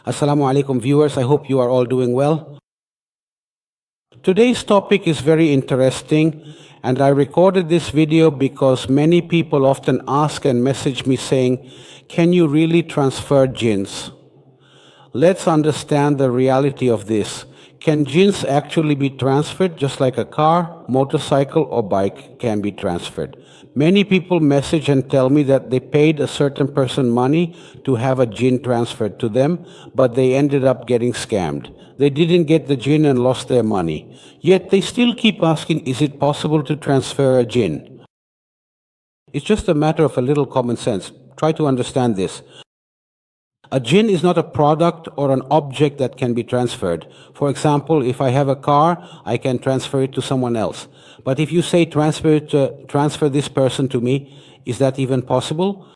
Assalamu alaikum viewers, I hope you are all doing well. Today's topic is very interesting, and I recorded this video because many people often ask and message me saying, can you really transfer jinns? Let's understand the reality of this. Can jinns actually be transferred just like a car, motorcycle or bike can be transferred? Many people message and tell me that they paid a certain person money to have a jinn transferred to them, but they ended up getting scammed. They didn't get the jinn and lost their money. Yet they still keep asking, is it possible to transfer a jinn? It's just a matter of a little common sense. Try to understand this. A jinn is not a product or an object that can be transferred. For example, if I have a car, I can transfer it to someone else. But if you say transfer this person to me, is that even possible?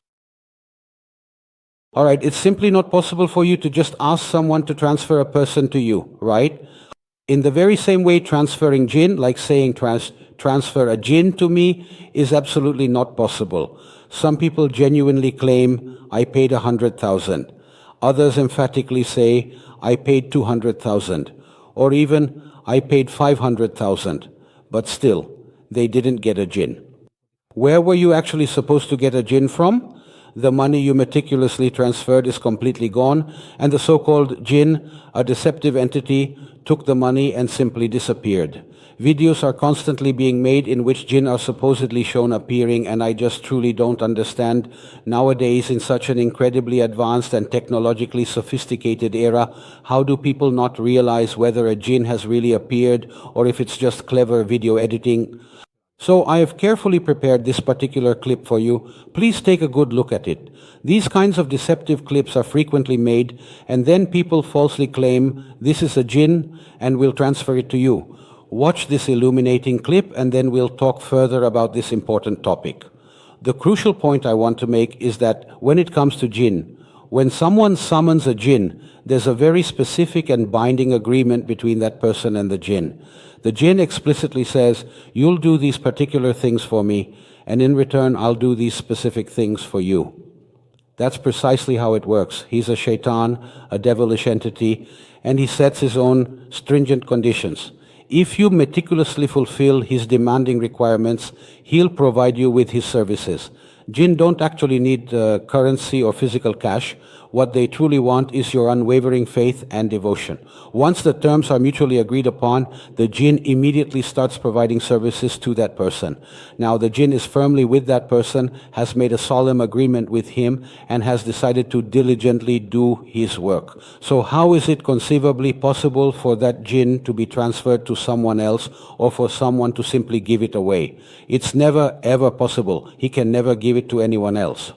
All right, it's simply not possible for you to just ask someone to transfer a person to you, right? In the very same way, transferring jinn, like saying transfer a jinn to me, is absolutely not possible. Some people genuinely claim, I paid 100,000. Others emphatically say, I paid 200,000. Or even, I paid 500,000. But still, they didn't get a jinn. Where were you actually supposed to get a jinn from? The money you meticulously transferred is completely gone, and the so-called jinn, a deceptive entity, took the money and simply disappeared. Videos are constantly being made in which jinn are supposedly shown appearing, and I just truly don't understand. Nowadays, in such an incredibly advanced and technologically sophisticated era, how do people not realize whether a jinn has really appeared or if it's just clever video editing? So I have carefully prepared this particular clip for you. Please take a good look at it. These kinds of deceptive clips are frequently made, and then people falsely claim this is a jinn and will transfer it to you. Watch this illuminating clip and then we'll talk further about this important topic. The crucial point I want to make is that when it comes to jinn, when someone summons a jinn, there's a very specific and binding agreement between that person and the jinn. The jinn explicitly says, you'll do these particular things for me, and in return I'll do these specific things for you. That's precisely how it works. He's a shaitan, a devilish entity, and he sets his own stringent conditions. If you meticulously fulfill his demanding requirements, he'll provide you with his services. Jinn don't actually need currency or physical cash. What they truly want is your unwavering faith and devotion. Once the terms are mutually agreed upon, the jinn immediately starts providing services to that person. Now, the jinn is firmly with that person, has made a solemn agreement with him, and has decided to diligently do his work. So how is it conceivably possible for that jinn to be transferred to someone else or for someone to simply give it away? It's never ever possible. He can never give it to anyone else.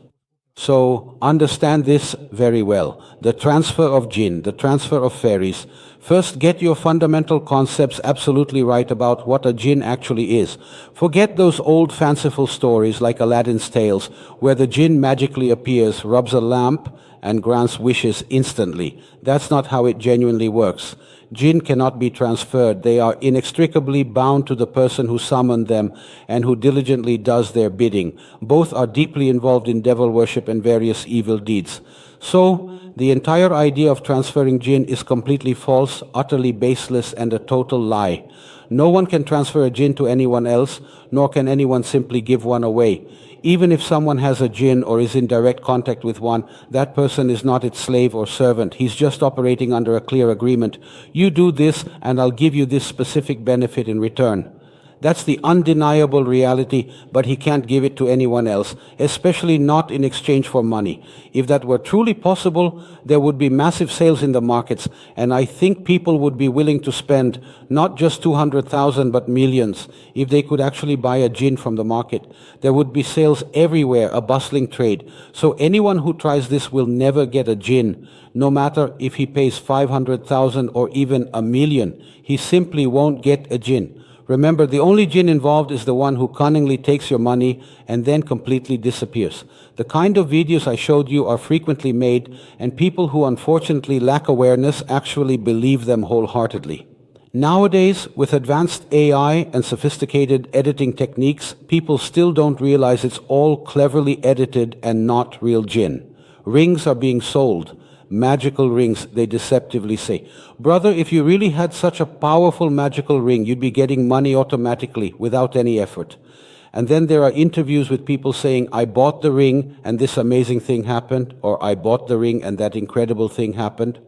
So understand this very well. The transfer of jinn, the transfer of fairies. First, get your fundamental concepts absolutely right about what a jinn actually is. Forget those old fanciful stories like Aladdin's tales, where the jinn magically appears, rubs a lamp, and grants wishes instantly. That's not how it genuinely works. Jinn cannot be transferred. They are inextricably bound to the person who summoned them and who diligently does their bidding. Both are deeply involved in devil worship and various evil deeds. So, the entire idea of transferring jinn is completely false, utterly baseless, and a total lie. No one can transfer a jinn to anyone else, nor can anyone simply give one away. Even if someone has a jinn or is in direct contact with one, that person is not its slave or servant. He's just operating under a clear agreement. You do this and I'll give you this specific benefit in return. That's the undeniable reality, but he can't give it to anyone else, especially not in exchange for money. If that were truly possible, there would be massive sales in the markets, and I think people would be willing to spend not just 200,000 but millions if they could actually buy a jinn from the market. There would be sales everywhere, a bustling trade. So anyone who tries this will never get a jinn, no matter if he pays 500,000 or even $1 million. He simply won't get a jinn. Remember, the only jinn involved is the one who cunningly takes your money and then completely disappears. The kind of videos I showed you are frequently made, and people who unfortunately lack awareness actually believe them wholeheartedly. Nowadays, with advanced AI and sophisticated editing techniques, people still don't realize it's all cleverly edited and not real jinn. Rings are being sold. magical rings, they deceptively say. Brother, if you really had such a powerful magical ring, you'd be getting money automatically without any effort. And then there are interviews with people saying, I bought the ring and this amazing thing happened, or I bought the ring and that incredible thing happened.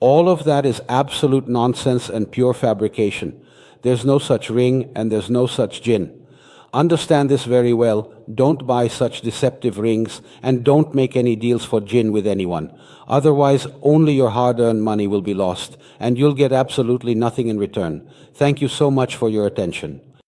All of that is absolute nonsense and pure fabrication. There's no such ring and there's no such jinn. Understand this very well. Don't buy such deceptive rings and don't make any deals for jinn with anyone. Otherwise, only your hard-earned money will be lost and you'll get absolutely nothing in return. Thank you so much for your attention.